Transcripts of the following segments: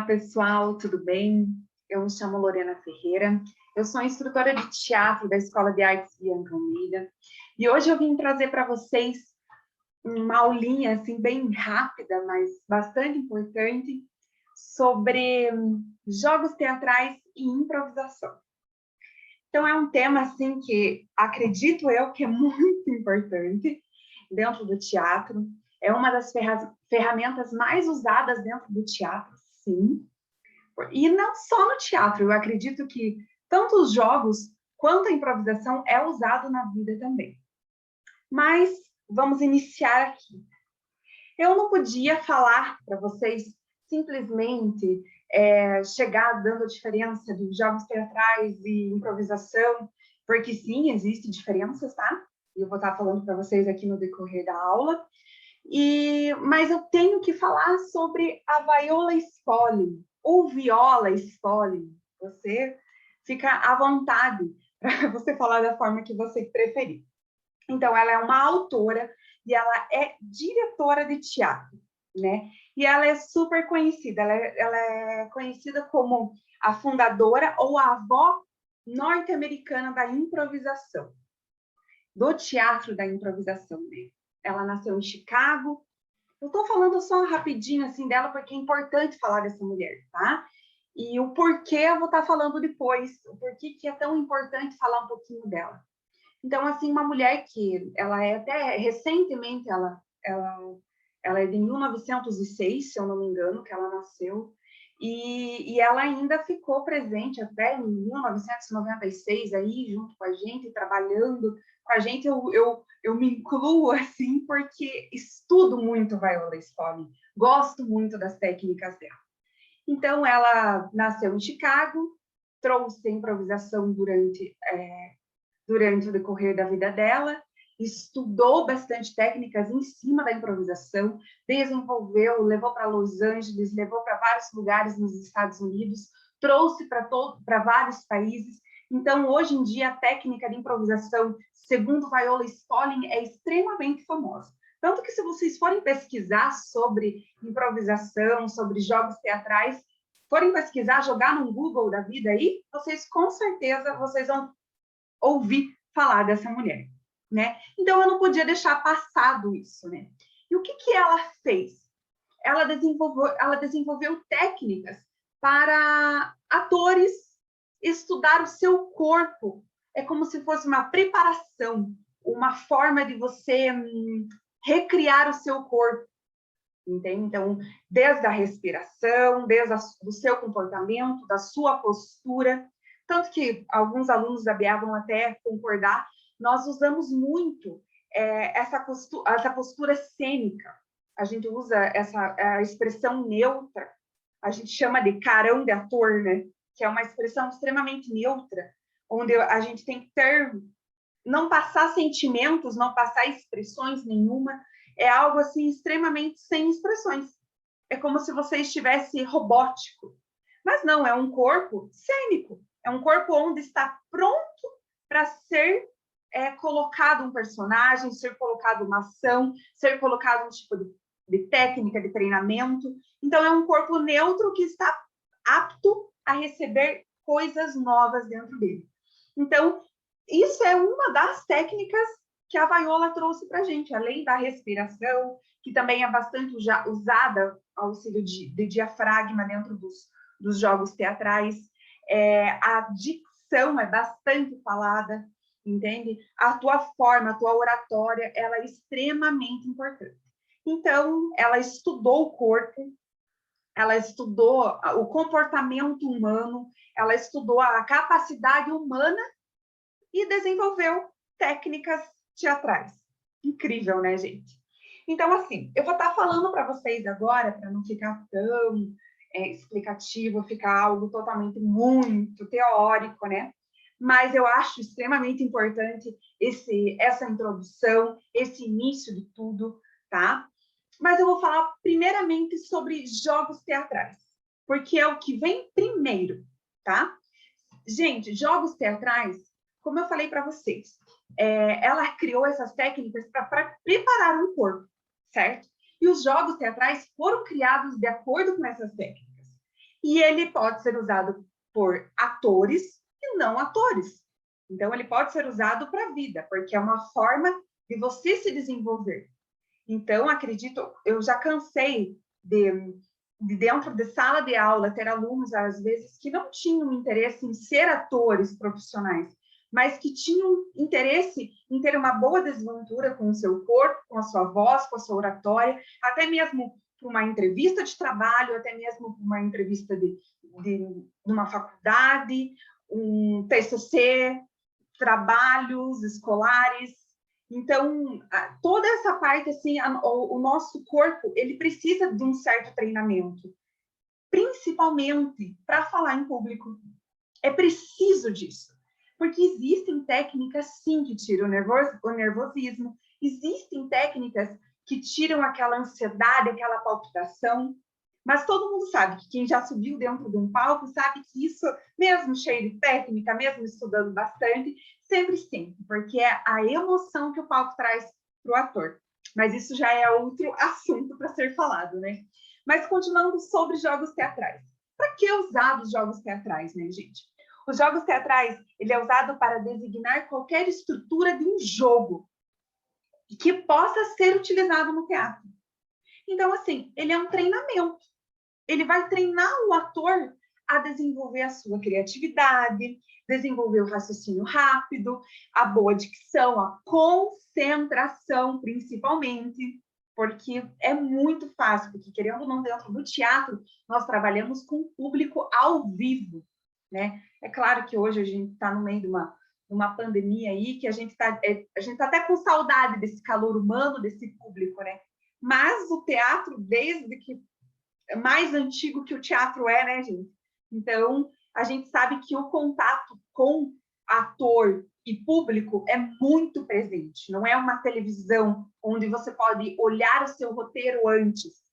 pessoal, tudo bem? Eu me chamo Lorena Ferreira, eu sou instrutora de teatro da Escola de Artes Bianca Almeida e hoje eu vim trazer para vocês uma aulinha assim, bem rápida, mas bastante importante, sobre jogos teatrais e improvisação. Então, é um tema assim, que acredito eu que é muito importante dentro do teatro, é uma das ferramentas mais usadas dentro do teatro, sim. E não só no teatro, eu acredito que tanto os jogos quanto a improvisação é usado na vida também. Mas vamos iniciar aqui. Eu não podia falar para vocês simplesmente chegar dando a diferença dos jogos teatrais e improvisação, porque sim, existe diferenças, tá? E eu vou estar falando para vocês aqui no decorrer da aula. Mas eu tenho que falar sobre a Viola Spolin, ou Viola Spolin. Você fica à vontade para você falar da forma que você preferir. Então, ela é uma autora e ela é diretora de teatro, né? E ela é super conhecida. Ela é conhecida como a fundadora ou a avó norte-americana da improvisação, do teatro da improvisação dele. Ela nasceu em Chicago. Eu estou falando só rapidinho assim dela, porque é importante falar dessa mulher, tá? E o porquê eu vou estar falando depois, o porquê que é tão importante falar um pouquinho dela. Então, assim, uma mulher que ela é até recentemente, ela é de 1906, se eu não me engano, que ela nasceu, e ela ainda ficou presente até em 1996, aí, junto com a gente, trabalhando com a gente. Eu me incluo, assim, porque estudo muito Viola Spolin, gosto muito das técnicas dela. Então, ela nasceu em Chicago, trouxe a improvisação durante o decorrer da vida dela, estudou bastante técnicas em cima da improvisação, desenvolveu, levou para Los Angeles, levou para vários lugares nos Estados Unidos, trouxe para vários países. Então, hoje em dia, a técnica de improvisação, segundo Viola Spolin, é extremamente famosa. Tanto que, se vocês forem pesquisar sobre improvisação, sobre jogos teatrais, forem pesquisar, jogar no Google da vida aí, vocês com certeza vão ouvir falar dessa mulher, né? Então, eu não podia deixar passado isso, né? E o que ela fez? Ela desenvolveu técnicas para atores estudar o seu corpo. É como se fosse uma preparação, uma forma de você recriar o seu corpo, entende? Então, desde a respiração, desde o seu comportamento, da sua postura. Tanto que alguns alunos da BA vão até concordar, nós usamos muito essa postura cênica. A gente usa a expressão neutra, a gente chama de carão de ator, né? Que é uma expressão extremamente neutra, onde a gente tem que não passar sentimentos, não passar expressões nenhuma, é algo assim extremamente sem expressões. É como se você estivesse robótico. Mas não, é um corpo cênico. É um corpo onde está pronto para ser colocado um personagem, ser colocado uma ação, ser colocado um tipo de técnica, de treinamento. Então, é um corpo neutro que está apto a receber coisas novas dentro dele. Então, isso é uma das técnicas que a Viola trouxe para a gente, além da respiração, que também é bastante usada ao auxílio de diafragma dentro dos jogos teatrais. A dicção é bastante falada, entende? A tua forma, a tua oratória, ela é extremamente importante. Então, ela estudou o corpo, ela estudou o comportamento humano, ela estudou a capacidade humana e desenvolveu técnicas teatrais. Incrível, né, gente? Então, assim, eu vou estar falando para vocês agora, para não ficar tão explicativo, ficar algo totalmente muito teórico, né? Mas eu acho extremamente importante essa introdução, esse início de tudo, tá? Mas eu vou falar primeiramente sobre jogos teatrais, porque é o que vem primeiro, tá? Gente, jogos teatrais, como eu falei para vocês, ela criou essas técnicas para preparar um corpo, certo? E os jogos teatrais foram criados de acordo com essas técnicas. E ele pode ser usado por atores e não atores. Então, ele pode ser usado para a vida, porque é uma forma de você se desenvolver. Então, acredito, eu já cansei de dentro de sala de aula, ter alunos, às vezes, que não tinham interesse em ser atores profissionais, mas que tinham interesse em ter uma boa desenvoltura com o seu corpo, com a sua voz, com a sua oratória, até mesmo para uma entrevista de trabalho, até mesmo para uma entrevista de uma faculdade, um TCC, trabalhos escolares. Então, toda essa parte, assim, o nosso corpo, ele precisa de um certo treinamento, principalmente para falar em público. É preciso disso, porque existem técnicas, sim, que tiram o nervosismo, existem técnicas que tiram aquela ansiedade, aquela palpitação, mas todo mundo sabe que quem já subiu dentro de um palco sabe que isso, mesmo cheio de técnica, mesmo estudando bastante, sempre sim, porque é a emoção que o palco traz para o ator. Mas isso já é outro assunto para ser falado, né? Mas continuando sobre jogos teatrais. Para que usar os jogos teatrais, né, gente? Os jogos teatrais, ele é usado para designar qualquer estrutura de um jogo que possa ser utilizado no teatro. Então, assim, ele é um treinamento. Ele vai treinar o ator a desenvolver a sua criatividade, desenvolver o raciocínio rápido, a boa dicção, a concentração, principalmente, porque é muito fácil, porque, querendo ou não, dentro do teatro, nós trabalhamos com público ao vivo, né? É claro que hoje a gente está no meio de uma pandemia aí, que a gente tá até com saudade desse calor humano, desse público, né? Mas o teatro, desde que mais antigo que o teatro é, né, gente? Então, a gente sabe que o contato com ator e público é muito presente. Não é uma televisão onde você pode olhar o seu roteiro antes,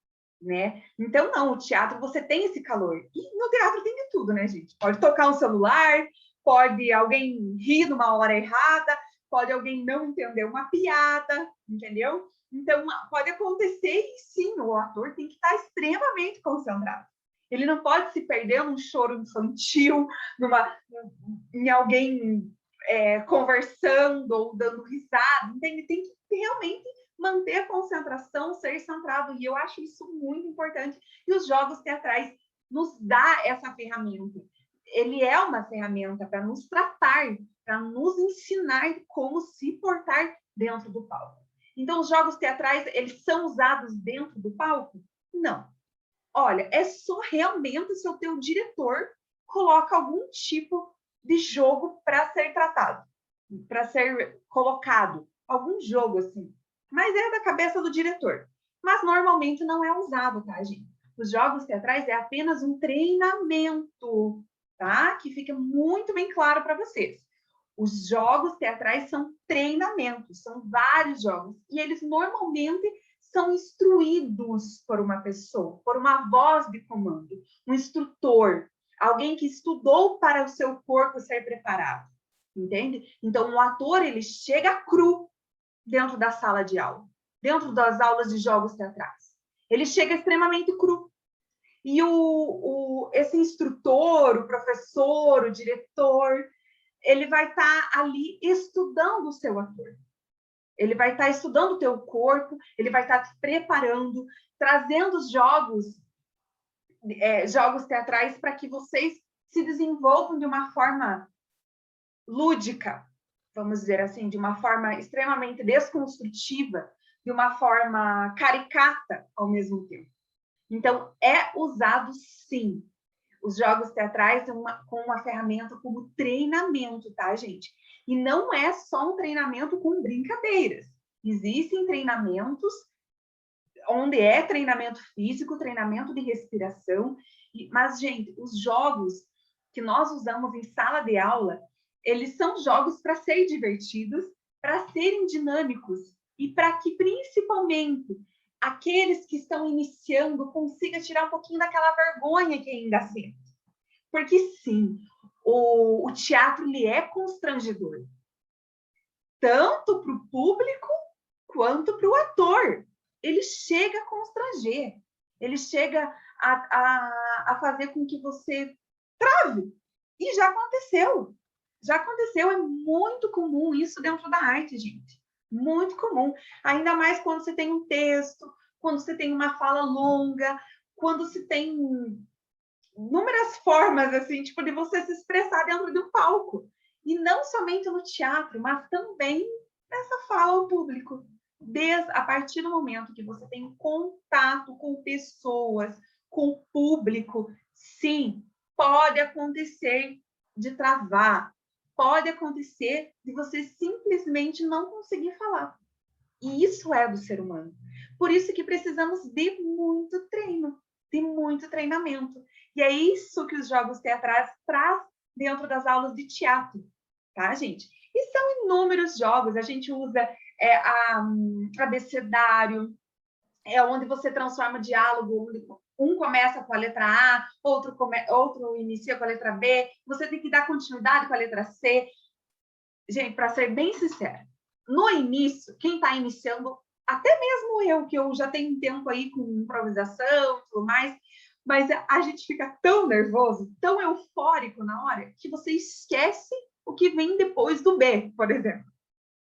né? Então, não, o teatro você tem esse calor. E no teatro tem de tudo, né, gente? Pode tocar um celular, pode alguém rir numa hora errada, pode alguém não entender uma piada, entendeu? Então, pode acontecer e sim, o ator tem que estar extremamente concentrado. Ele não pode se perder num choro infantil, em alguém conversando ou dando risada, entende? Tem que realmente manter a concentração, ser centrado, e eu acho isso muito importante. E os jogos teatrais nos dá essa ferramenta. Ele é uma ferramenta para nos tratar, para nos ensinar como se portar dentro do palco. Então, os jogos teatrais, eles são usados dentro do palco? Não. Olha, é só realmente se o teu diretor coloca algum tipo de jogo para ser tratado, para ser colocado. Algum jogo, assim. Mas é da cabeça do diretor. Mas normalmente não é usado, tá, gente? Os jogos teatrais é apenas um treinamento, tá? Que fica muito bem claro para vocês. Os jogos teatrais são treinamentos, são vários jogos, e eles normalmente são instruídos por uma pessoa, por uma voz de comando, um instrutor, alguém que estudou para o seu corpo ser preparado, entende? Então, um ator, ele chega cru dentro da sala de aula, dentro das aulas de jogos teatrais. Ele chega extremamente cru. E esse instrutor, o professor, o diretor, ele vai estar ali estudando o seu ator. Ele vai estar estudando o teu corpo, ele vai estar te preparando, trazendo os jogos teatrais para que vocês se desenvolvam de uma forma lúdica, vamos dizer assim, de uma forma extremamente desconstrutiva, de uma forma caricata ao mesmo tempo. Então, é usado sim os jogos teatrais com uma ferramenta como treinamento, tá, gente? E não é só um treinamento com brincadeiras. Existem treinamentos onde é treinamento físico, treinamento de respiração, mas, gente, os jogos que nós usamos em sala de aula, eles são jogos para serem divertidos, para serem dinâmicos e para que, principalmente, aqueles que estão iniciando consigam tirar um pouquinho daquela vergonha que ainda sente. Porque, sim, o teatro ele é constrangedor, tanto para o público quanto para o ator. Ele chega a constranger. Ele chega a fazer com que você trave. E já aconteceu. Já aconteceu, é muito comum isso dentro da arte, gente. Muito comum. Ainda mais quando você tem um texto, quando você tem uma fala longa, quando se tem inúmeras formas, assim, tipo, de você se expressar dentro de um palco. E não somente no teatro, mas também nessa fala ao público. A partir do momento que você tem contato com pessoas, com o público, sim, pode acontecer de travar, pode acontecer de você simplesmente não conseguir falar. E isso é do ser humano. Por isso que precisamos de muito treino, de muito treinamento. E é isso que os jogos teatrais traz dentro das aulas de teatro, tá, gente? E são inúmeros jogos. A gente usa abecedário, onde você transforma diálogo, onde um começa com a letra A, outro inicia com a letra B, você tem que dar continuidade com a letra C. Gente, para ser bem sincera, no início, quem está iniciando, até mesmo eu, que eu já tenho tempo aí com improvisação e tudo mais, mas a gente fica tão nervoso, tão eufórico na hora, que você esquece o que vem depois do B, por exemplo.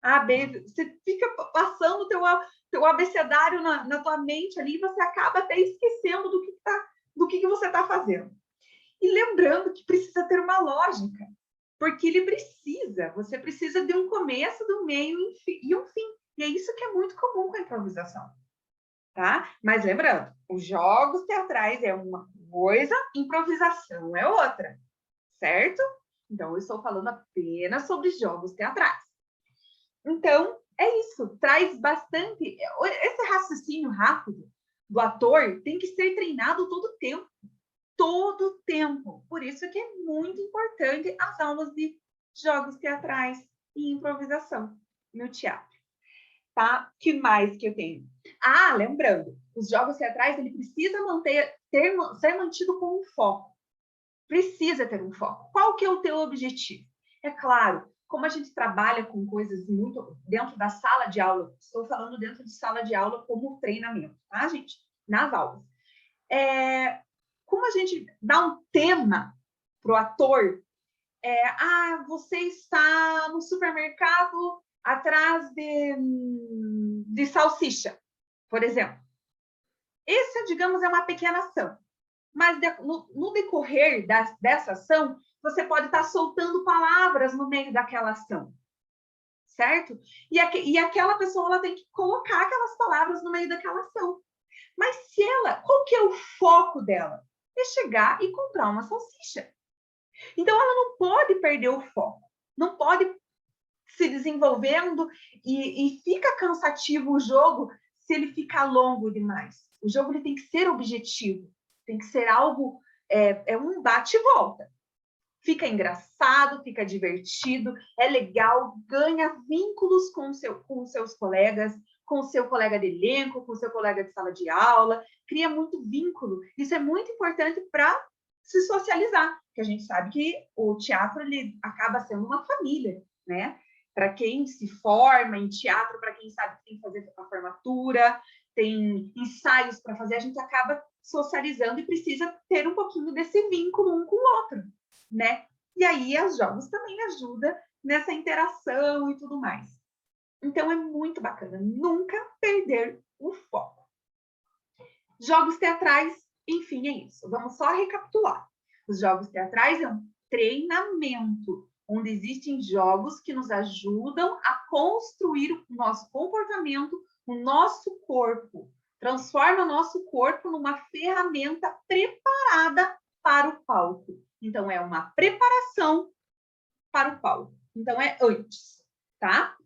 A, B, você fica passando o teu abecedário na tua mente ali, e você acaba até esquecendo do que você está fazendo. E lembrando que precisa ter uma lógica, porque você precisa de um começo, do meio e um fim. E é isso que é muito comum com a improvisação, tá? Mas lembrando, os jogos teatrais é uma coisa, improvisação é outra, certo? Então, eu estou falando apenas sobre jogos teatrais. Então, é isso, traz bastante... Esse raciocínio rápido do ator tem que ser treinado todo o tempo. Todo o tempo. Por isso que é muito importante as aulas de jogos teatrais e improvisação no teatro. Tá? Que mais que eu tenho? Ah, lembrando, os jogos teatrais, ele precisa ser mantido com um foco. Precisa ter um foco. Qual que é o teu objetivo? É claro, como a gente trabalha com coisas muito dentro da sala de aula, estou falando dentro de sala de aula como treinamento, tá, gente? Nas aulas. Como a gente dá um tema para o ator, você está no supermercado atrás de salsicha, por exemplo. Essa, digamos, é uma pequena ação. Mas no decorrer dessa ação, você pode estar soltando palavras no meio daquela ação, certo? E aquela pessoa ela tem que colocar aquelas palavras no meio daquela ação. Mas qual que é o foco dela? É chegar e comprar uma salsicha. Então, ela não pode perder o foco, não pode se desenvolvendo e fica cansativo o jogo se ele ficar longo demais. O jogo ele tem que ser objetivo, tem que ser algo, um bate e volta. Fica engraçado, fica divertido, é legal, ganha vínculos com os seus colegas, com o seu colega de elenco, com o seu colega de sala de aula, cria muito vínculo. Isso é muito importante para se socializar, porque a gente sabe que o teatro ele acaba sendo uma família, né? Para quem se forma em teatro, para quem sabe que tem que fazer a formatura, tem ensaios para fazer, a gente acaba socializando e precisa ter um pouquinho desse vínculo um com o outro, né? E aí os jogos também ajudam nessa interação e tudo mais. Então é muito bacana, nunca perder o foco. Jogos teatrais, enfim, é isso. Vamos só recapitular. Os jogos teatrais é um treinamento, onde existem jogos que nos ajudam a construir o nosso comportamento, o nosso corpo. Transforma o nosso corpo numa ferramenta preparada para o palco. Então, é uma preparação para o palco. Então, é antes, tá?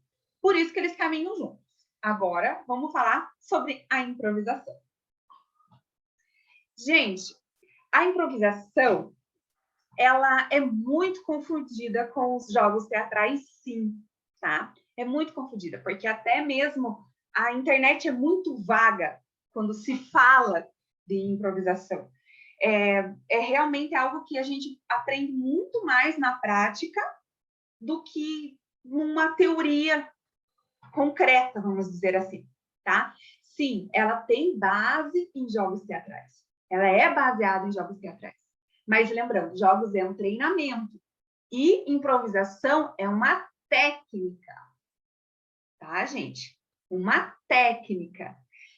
Por isso que eles caminham juntos. Agora, vamos falar sobre a improvisação. Gente, a improvisação, ela é muito confundida com os jogos teatrais, sim, tá? É muito confundida, porque até mesmo a internet é muito vaga quando se fala de improvisação. É realmente algo que a gente aprende muito mais na prática do que numa teoria concreta, vamos dizer assim, tá? sim, ela tem base em jogos teatrais. Ela é baseada em jogos teatrais. Mas lembrando, jogos é um treinamento. E improvisação é uma técnica. Tá, gente? Uma técnica.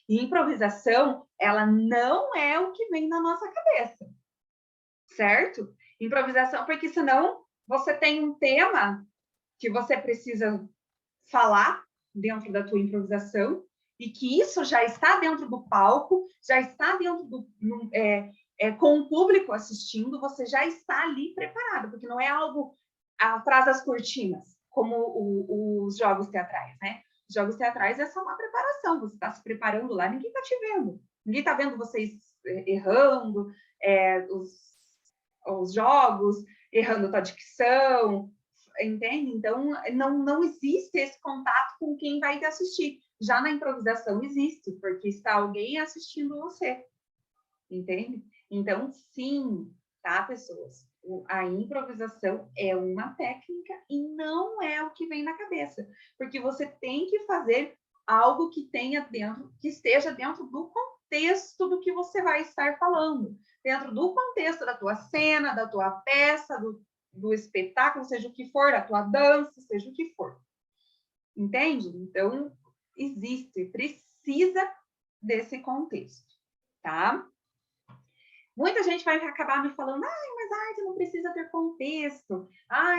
E improvisação, ela não é o que vem na nossa cabeça. Certo? Improvisação, porque senão você tem um tema que você precisa falar dentro da tua improvisação e que isso já está dentro do palco, já está dentro do com o público assistindo, você já está ali preparado, porque não é algo atrás das cortinas, como os jogos teatrais, né? Os jogos teatrais é só uma preparação, você está se preparando lá, ninguém está te vendo, ninguém está vendo vocês errando os jogos, errando a tua dicção, entende? Então, não existe esse contato com quem vai te assistir. Já na improvisação existe, porque está alguém assistindo você, entende? Então, sim, tá, pessoas? A improvisação é uma técnica e não é o que vem na cabeça, porque você tem que fazer algo que tenha dentro, que esteja dentro do contexto do que você vai estar falando, dentro do contexto da tua cena, da tua peça, do espetáculo, seja o que for, da tua dança, seja o que for. Entende? Então, precisa desse contexto, tá? Muita gente vai acabar me falando, mas a arte não precisa ter contexto,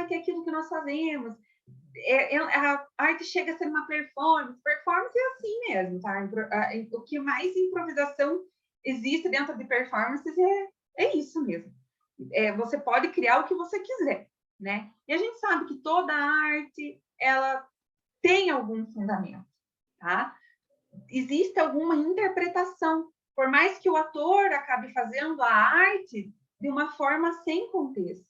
que é aquilo que nós fazemos. A arte chega a ser uma performance é assim mesmo, tá? O que mais improvisação existe dentro de performances é isso mesmo. Você pode criar o que você quiser, né? E a gente sabe que toda arte, ela tem algum fundamento, tá? Existe alguma interpretação, por mais que o ator acabe fazendo a arte de uma forma sem contexto,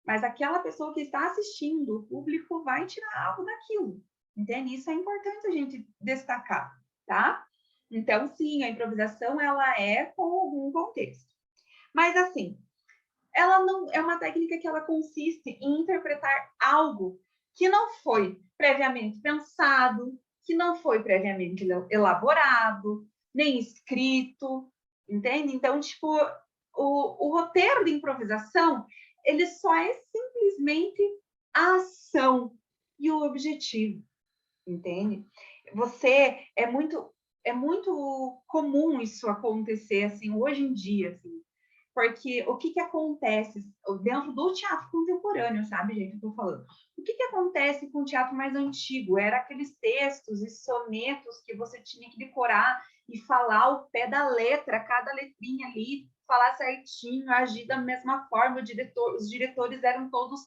mas aquela pessoa que está assistindo, o público vai tirar algo daquilo, entende? Isso é importante a gente destacar, tá? Então, sim, a improvisação, ela é com algum contexto. Mas, assim, ela não é uma técnica que ela consiste em interpretar algo que não foi previamente pensado, que não foi previamente elaborado, nem escrito, entende? Então, tipo, o roteiro de improvisação, ele só é simplesmente a ação e o objetivo, entende? É muito comum isso acontecer, assim, hoje em dia, assim, porque o que acontece dentro do teatro contemporâneo, sabe, gente? Eu tô falando. O que acontece com o teatro mais antigo? Era aqueles textos e sonetos que você tinha que decorar e falar ao pé da letra, cada letrinha ali, falar certinho, agir da mesma forma. Os diretores eram todos,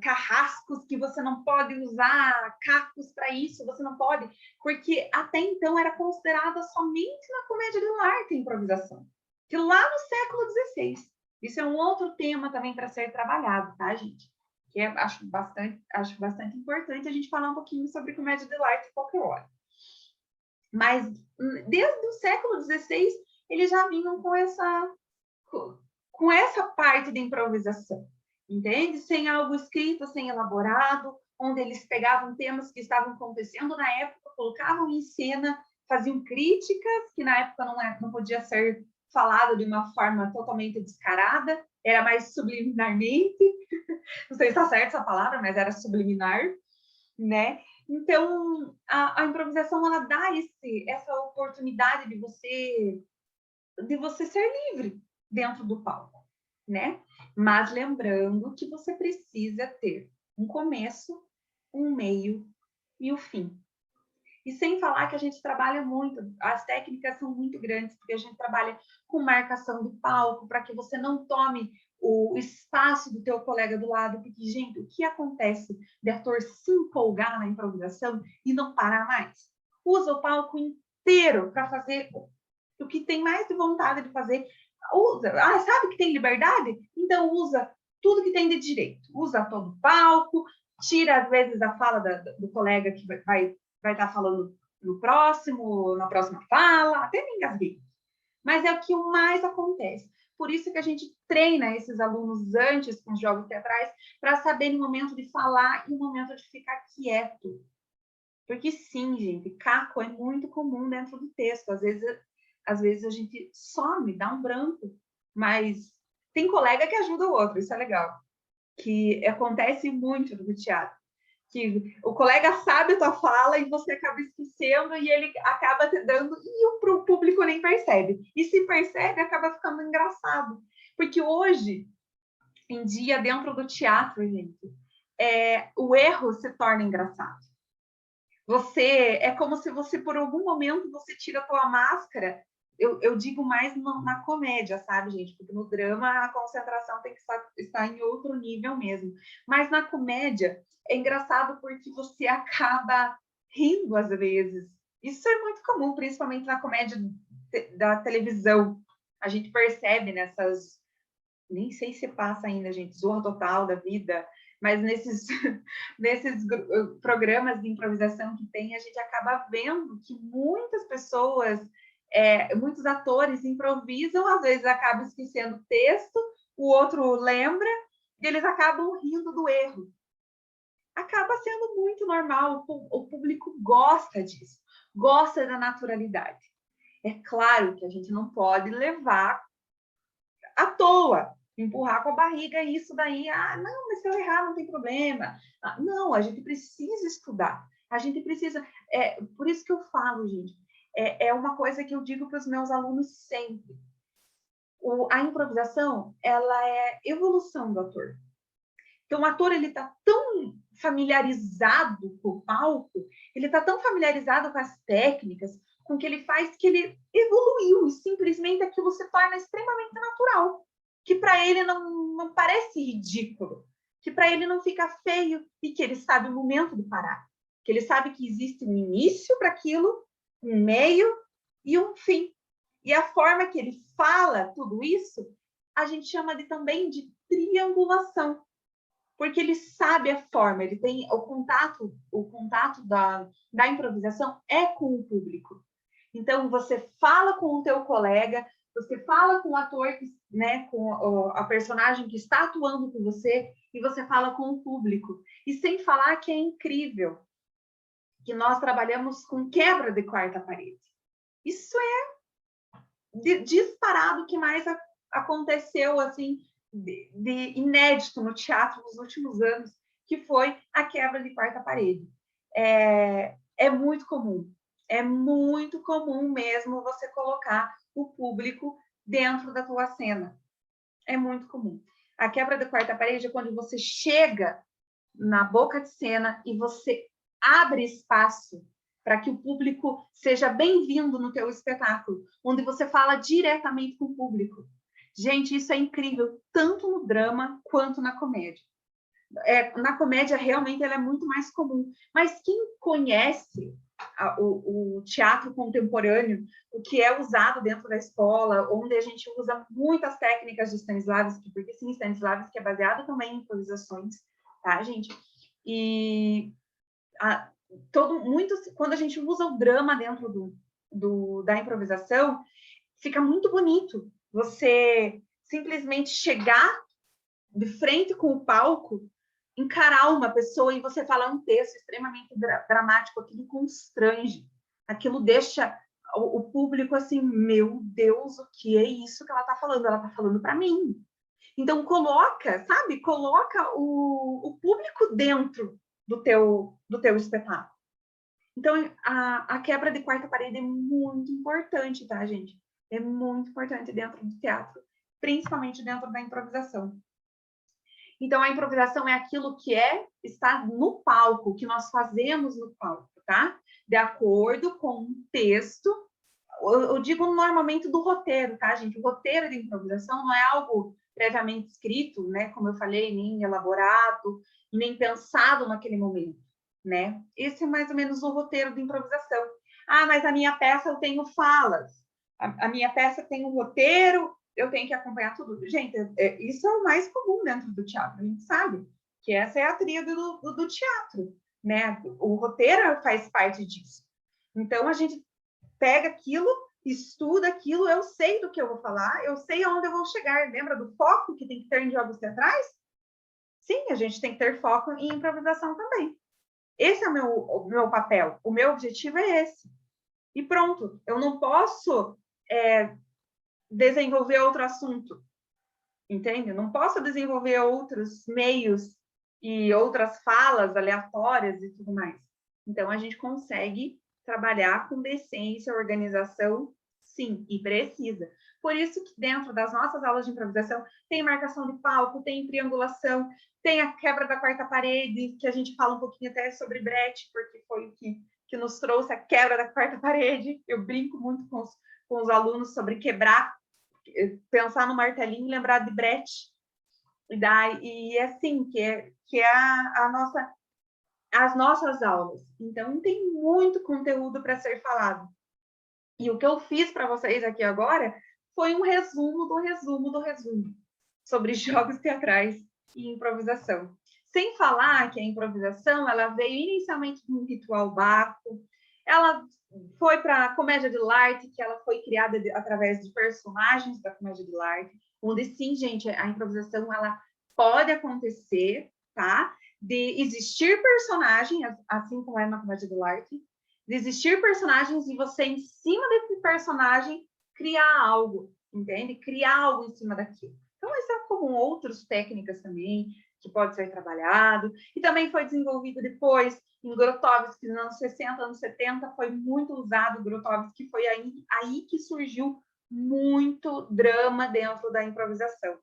carrascos, que você não pode usar cacos para isso, você não pode, porque até então era considerada somente na comédia de arte a improvisação. Que lá no século XVI. Isso é um outro tema também para ser trabalhado, tá, gente? Que acho bastante importante a gente falar um pouquinho sobre comédia de arte qualquer hora. Mas desde o século XVI, eles já vinham com essa parte de improvisação, entende? Sem algo escrito, sem elaborado, onde eles pegavam temas que estavam acontecendo na época, colocavam em cena, faziam críticas, que na época não podia ser falado de uma forma totalmente descarada, era mais subliminarmente, não sei se está certa essa palavra, mas era subliminar, né? Então, a improvisação, ela dá essa oportunidade de você ser livre dentro do palco, né? Mas lembrando que você precisa ter um começo, um meio e o fim. E sem falar que a gente trabalha muito, as técnicas são muito grandes, porque a gente trabalha com marcação de palco, para que você não tome o espaço do teu colega do lado, porque, gente, o que acontece de ator se empolgar na improvisação e não parar mais? Usa o palco inteiro para fazer o que tem mais de vontade de fazer. Usa, sabe que tem liberdade? Então usa tudo que tem de direito. Usa todo o palco, tira às vezes a fala do colega que vai estar falando na próxima fala, até me engasguei. Mas é o que mais acontece. Por isso que a gente treina esses alunos antes com os jogos teatrais, para saber no momento de falar e no momento de ficar quieto. Porque sim, gente, caco é muito comum dentro do texto. Às vezes a gente some, dá um branco, mas tem colega que ajuda o outro, isso é legal. Que acontece muito no teatro. Que o colega sabe a tua fala e você acaba esquecendo e ele acaba te dando e o público nem percebe. E se percebe, acaba ficando engraçado. Porque hoje em dia, dentro do teatro, gente, o erro se torna engraçado. É como se você, por algum momento, você tira a tua máscara. Eu digo mais na comédia, sabe, gente? Porque no drama a concentração tem que estar em outro nível mesmo. Mas na comédia é engraçado porque você acaba rindo às vezes. Isso é muito comum, principalmente na comédia da televisão. A gente percebe nessas, nem sei se passa ainda, gente, Zorra Total da vida, mas nesses programas de improvisação que tem, a gente acaba vendo que muitas pessoas, muitos atores improvisam, às vezes acabam esquecendo o texto, o outro lembra, e eles acabam rindo do erro. Acaba sendo muito normal, o público gosta disso, gosta da naturalidade. É claro que a gente não pode levar à toa, empurrar com a barriga isso daí, não, mas se eu errar não tem problema. Não, a gente precisa estudar, a gente precisa, por isso que eu falo, gente, é uma coisa que eu digo para os meus alunos sempre. A improvisação, ela é evolução do ator. Então, o ator, ele está tão familiarizado com o palco, ele está tão familiarizado com as técnicas, com o que ele faz, que ele evoluiu, e simplesmente aquilo se torna extremamente natural, que para ele não parece ridículo, que para ele não fica feio, e que ele sabe o momento de parar, que ele sabe que existe um início para aquilo, um meio e um fim. E a forma que ele fala tudo isso, a gente chama também de triangulação, porque ele sabe a forma, ele tem o contato da improvisação é com o público. Então, você fala com o teu colega, você fala com o ator, né, com a personagem que está atuando com você, e você fala com o público. E sem falar que é incrível, que nós trabalhamos com quebra de quarta parede. Isso é disparado o que mais aconteceu, assim, de inédito no teatro nos últimos anos, que foi a quebra de quarta parede. É muito comum mesmo você colocar o público dentro da tua cena. É muito comum. A quebra de quarta parede é quando você chega na boca de cena e você abre espaço para que o público seja bem-vindo no teu espetáculo, onde você fala diretamente com o público. Gente, isso é incrível, tanto no drama quanto na comédia. Na comédia, realmente, ela é muito mais comum. Mas quem conhece o teatro contemporâneo, o que é usado dentro da escola, onde a gente usa muitas técnicas de Stanislavski, porque sim, Stanislavski é baseado também em improvisações, tá, gente? E quando a gente usa o drama dentro da improvisação, fica muito bonito você simplesmente chegar de frente com o palco, encarar uma pessoa e você falar um texto extremamente dramático, aquilo constrange, aquilo deixa o público assim, meu Deus, o que é isso que ela está falando? Ela está falando para mim. Então, coloca o público dentro do teu espetáculo. Então, a quebra de quarta parede é muito importante, tá, gente? É muito importante dentro do teatro, principalmente dentro da improvisação. Então, a improvisação é aquilo que está no palco, que nós fazemos no palco, tá? De acordo com um texto, eu digo normalmente do roteiro, tá, gente? O roteiro de improvisação não é algo previamente escrito, né? Como eu falei, nem elaborado, nem pensado naquele momento, né? Esse é mais ou menos o roteiro de improvisação. Mas a minha peça eu tenho falas, a minha peça tem um roteiro, eu tenho que acompanhar tudo. Gente, isso é o mais comum dentro do teatro, a gente sabe que essa é a tríade do teatro, né? O roteiro faz parte disso. Então, a gente pega aquilo, estuda aquilo, eu sei do que eu vou falar, eu sei aonde eu vou chegar. Lembra do foco que tem que ter em jogos teatrais? Sim, a gente tem que ter foco em improvisação também. Esse é o meu papel, o meu objetivo é esse. E pronto, eu não posso desenvolver outro assunto, entende? Não posso desenvolver outros meios e outras falas aleatórias e tudo mais. Então, a gente consegue trabalhar com decência, organização, sim, e precisa. Por isso que dentro das nossas aulas de improvisação tem marcação de palco, tem triangulação, tem a quebra da quarta parede, que a gente fala um pouquinho até sobre Brecht, porque foi o que nos trouxe a quebra da quarta parede. Eu brinco muito com os alunos sobre quebrar, pensar no martelinho e lembrar de Brecht. E assim, que é as nossas aulas. Então, tem muito conteúdo para ser falado. E o que eu fiz para vocês aqui agora foi um resumo do resumo do resumo sobre jogos teatrais e improvisação. Sem falar que a improvisação ela veio inicialmente de um ritual Baco, ela foi para a comédia de Lark, que ela foi criada através de personagens da comédia de Lark, onde sim, gente, a improvisação ela pode acontecer, tá? De existir personagem, assim como é na comédia de Lark, de existir personagens e você, em cima desse personagem, criar algo, entende? Criar algo em cima daquilo. Então, isso é como outras técnicas também, que pode ser trabalhado. E também foi desenvolvido depois em Grotowski, nos anos 60, anos 70, foi muito usado Grotowski, foi aí que surgiu muito drama dentro da improvisação,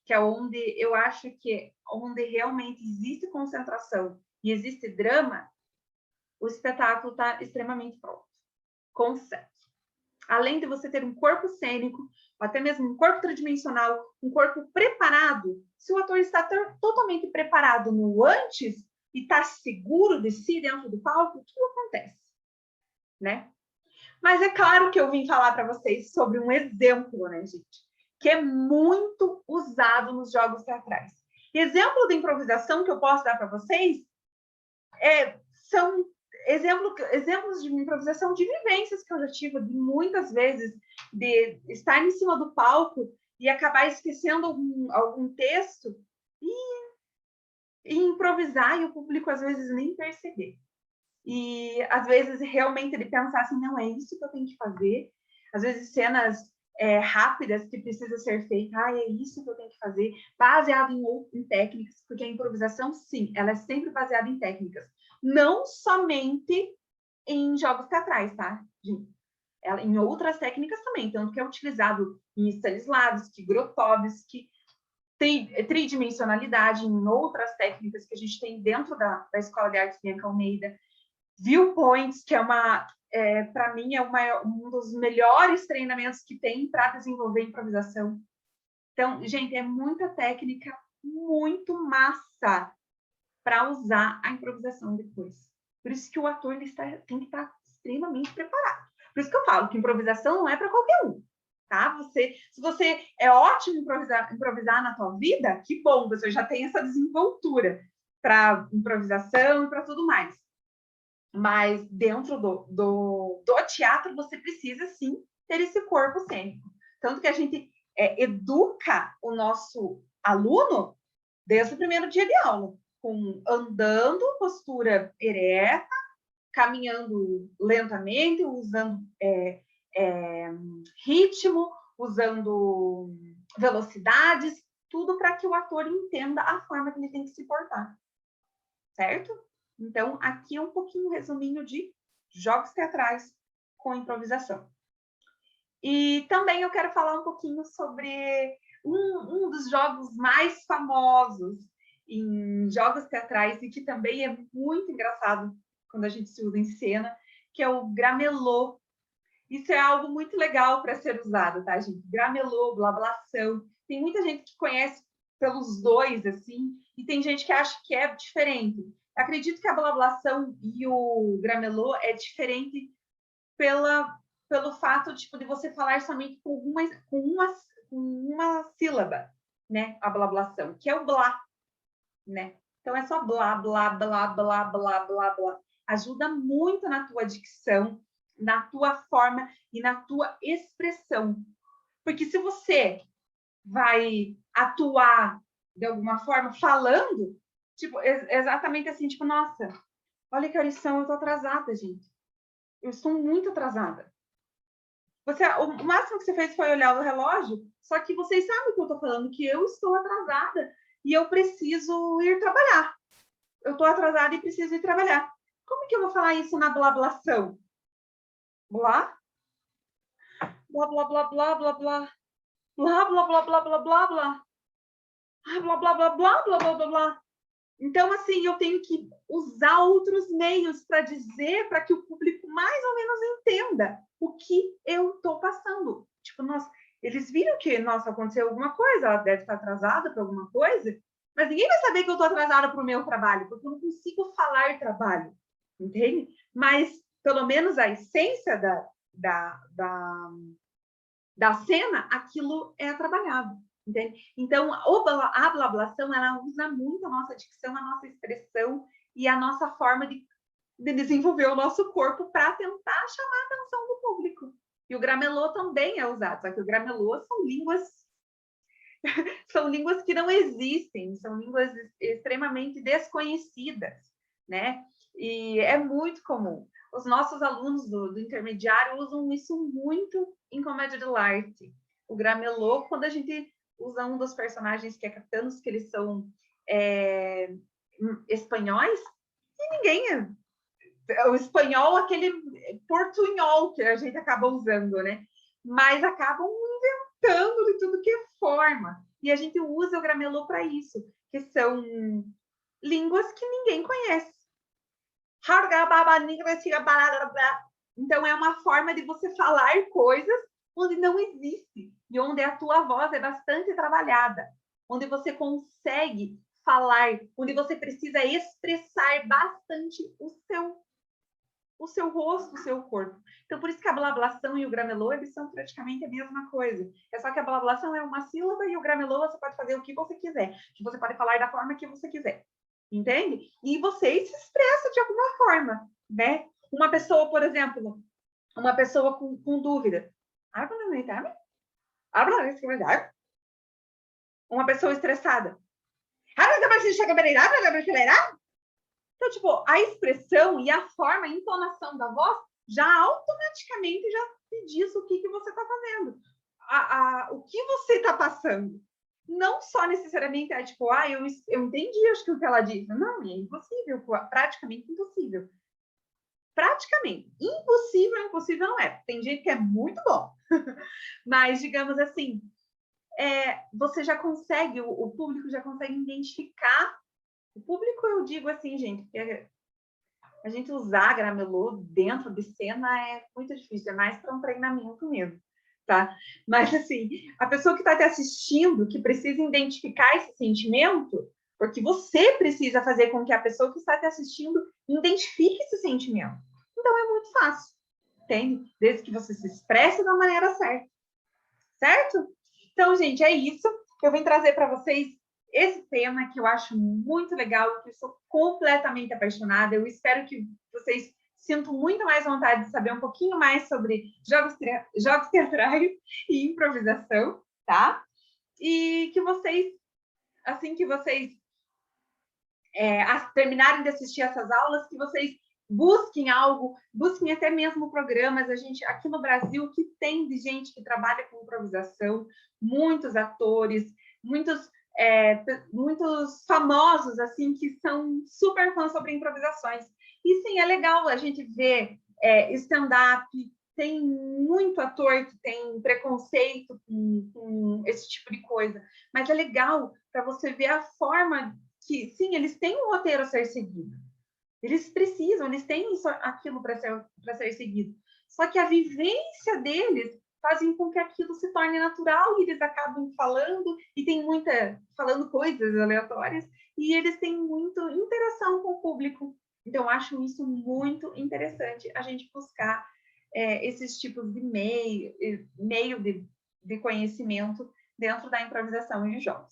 que é onde eu acho que onde realmente existe concentração e existe drama, o espetáculo está extremamente pronto. Consegue. Além de você ter um corpo cênico, ou até mesmo um corpo tridimensional, um corpo preparado, se o ator está totalmente preparado no antes e está seguro de si dentro do palco, tudo acontece, né? Mas é claro que eu vim falar para vocês sobre um exemplo, né, gente? Que é muito usado nos jogos teatrais. Exemplo de improvisação que eu posso dar para vocês são exemplos de improvisação de vivências que eu já tive de muitas vezes, de estar em cima do palco e acabar esquecendo algum texto e improvisar e o público às vezes nem perceber. E às vezes realmente ele pensar assim, não, é isso que eu tenho que fazer. Às vezes cenas rápidas que precisa ser feita, é isso que eu tenho que fazer, baseado em técnicas, porque a improvisação, sim, ela é sempre baseada em técnicas. Não somente em jogos teatrais, tá? Em outras técnicas também, tanto que é utilizado em Stanislavski, Grotowski, tridimensionalidade, em outras técnicas que a gente tem dentro da Escola de Artes Bianca Almeida, Viewpoints, que para mim, é um dos melhores treinamentos que tem para desenvolver improvisação. Então, gente, é muita técnica, muito massa para usar a improvisação depois. Por isso que o ator tem que estar extremamente preparado. Por isso que eu falo que improvisação não é para qualquer um, tá? Se você é ótimo improvisar na tua vida, que bom, você já tem essa desenvoltura para improvisação e para tudo mais. Mas dentro do teatro, você precisa, sim, ter esse corpo cênico. Tanto que a gente educa o nosso aluno desde o primeiro dia de aula, andando, postura ereta, caminhando lentamente, usando ritmo, usando velocidades, tudo para que o ator entenda a forma que ele tem que se portar. Certo? Então, aqui é um pouquinho um resuminho de jogos teatrais com improvisação. E também eu quero falar um pouquinho sobre um dos jogos mais famosos em jogos teatrais e que também é muito engraçado quando a gente se usa em cena, que é o Gramelô. Isso é algo muito legal para ser usado, tá, gente? Gramelô, blablação. Tem muita gente que conhece pelos dois, assim, e tem gente que acha que é diferente. Acredito que a blablação e o gramelô é diferente pelo fato tipo, de você falar somente com uma sílaba, né? A blablação, que é o blá, né? Então é só blá, blá, blá, blá, blá, blá, blá. Ajuda muito na tua dicção, na tua forma e na tua expressão. Porque se você vai atuar de alguma forma falando, tipo, exatamente assim, tipo, nossa, Olha que horas são, eu tô atrasada, gente. Eu estou muito atrasada. O máximo que você fez foi olhar o relógio, só que vocês sabem o que eu tô falando, que eu estou atrasada e eu preciso ir trabalhar. Eu tô atrasada e preciso ir trabalhar. Como que eu vou falar isso na blablação? Blá? Blá, blá, blá, blá, blá, blá. Blá, blá, blá, blá, blá, blá, blá. Blá, blá, blá, blá, blá, blá, blá, blá. Então, assim, eu tenho que usar outros meios para dizer, para que o público mais ou menos entenda o que eu estou passando. Tipo, nossa, eles viram que, nossa, aconteceu alguma coisa, ela deve estar atrasada para alguma coisa, mas ninguém vai saber que eu estou atrasada para o meu trabalho, porque eu não consigo falar trabalho, entende? Mas, pelo menos, a essência da cena, aquilo é trabalhado. Entende? Então, a blablação, ela usa muito a nossa dicção, a nossa expressão e a nossa forma de desenvolver o nosso corpo para tentar chamar a atenção do público. E o gramelô também é usado, só que o gramelô são línguas que não existem, são línguas extremamente desconhecidas, né? E é muito comum. Os nossos alunos do intermediário usam isso muito em comédia de arte. O gramelô, quando a gente usa um dos personagens que é Catanos, que eles são espanhóis, e ninguém o espanhol, aquele portunhol que a gente acaba usando, né? Mas acabam inventando de tudo que é forma. E a gente usa o gramelô para isso, que são línguas que ninguém conhece. Então, é uma forma de você falar coisas onde não existe e onde a tua voz é bastante trabalhada, onde você consegue falar, onde você precisa expressar bastante o seu rosto, o seu corpo. Então, por isso que a blablação e o gramelô, eles são praticamente a mesma coisa. É só que a blablação é uma sílaba e o gramelô você pode fazer o que você quiser. Você pode falar da forma que você quiser. Entende? E você se expressa de alguma forma, né? Uma pessoa, por exemplo, uma pessoa com dúvida. Uma pessoa estressada. Então, tipo, a expressão e a forma, a entonação da voz já automaticamente já te diz o que você está fazendo. O que você está passando. Não só necessariamente é tipo, eu entendi acho que o que ela disse. Não, é impossível, praticamente impossível. Praticamente. Impossível não é. Tem gente que é muito bom. Mas, digamos assim, você já consegue, o público já consegue identificar. O público, eu digo assim, gente, porque a gente usar gramelô dentro de cena é muito difícil, é mais para um treinamento mesmo, tá? Mas, assim, a pessoa que está te assistindo, que precisa identificar esse sentimento, porque você precisa fazer com que a pessoa que está te assistindo identifique esse sentimento. Então, é muito fácil, entende? Desde que você se expresse da maneira certa, certo? Então, gente, é isso. Eu vim trazer para vocês esse tema que eu acho muito legal, que eu sou completamente apaixonada. Eu espero que vocês sintam muito mais vontade de saber um pouquinho mais sobre jogos teatrais e improvisação, tá? E que vocês, assim que vocês terminarem de assistir essas aulas, que vocês busquem algo, busquem até mesmo programas. A gente, aqui no Brasil, que tem de gente que trabalha com improvisação, muitos atores, muitos famosos, assim, que são super fãs sobre improvisações. E sim, é legal a gente ver stand-up, tem muito ator que tem preconceito com esse tipo de coisa, mas é legal para você ver a forma que, sim, eles têm um roteiro a ser seguido. Eles precisam, eles têm aquilo para ser seguido. Só que a vivência deles fazem com que aquilo se torne natural e eles acabam falando falando coisas aleatórias e eles têm muita interação com o público. Então, eu acho isso muito interessante, a gente buscar esses tipos de meio de conhecimento dentro da improvisação e de jogos.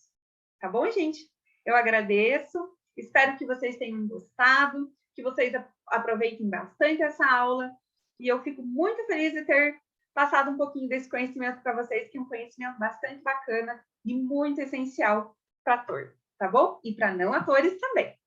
Tá bom, gente? Eu agradeço, espero que vocês tenham gostado, que vocês aproveitem bastante essa aula, e eu fico muito feliz de ter passado um pouquinho desse conhecimento para vocês, que é um conhecimento bastante bacana e muito essencial para ator, tá bom? E para não atores também.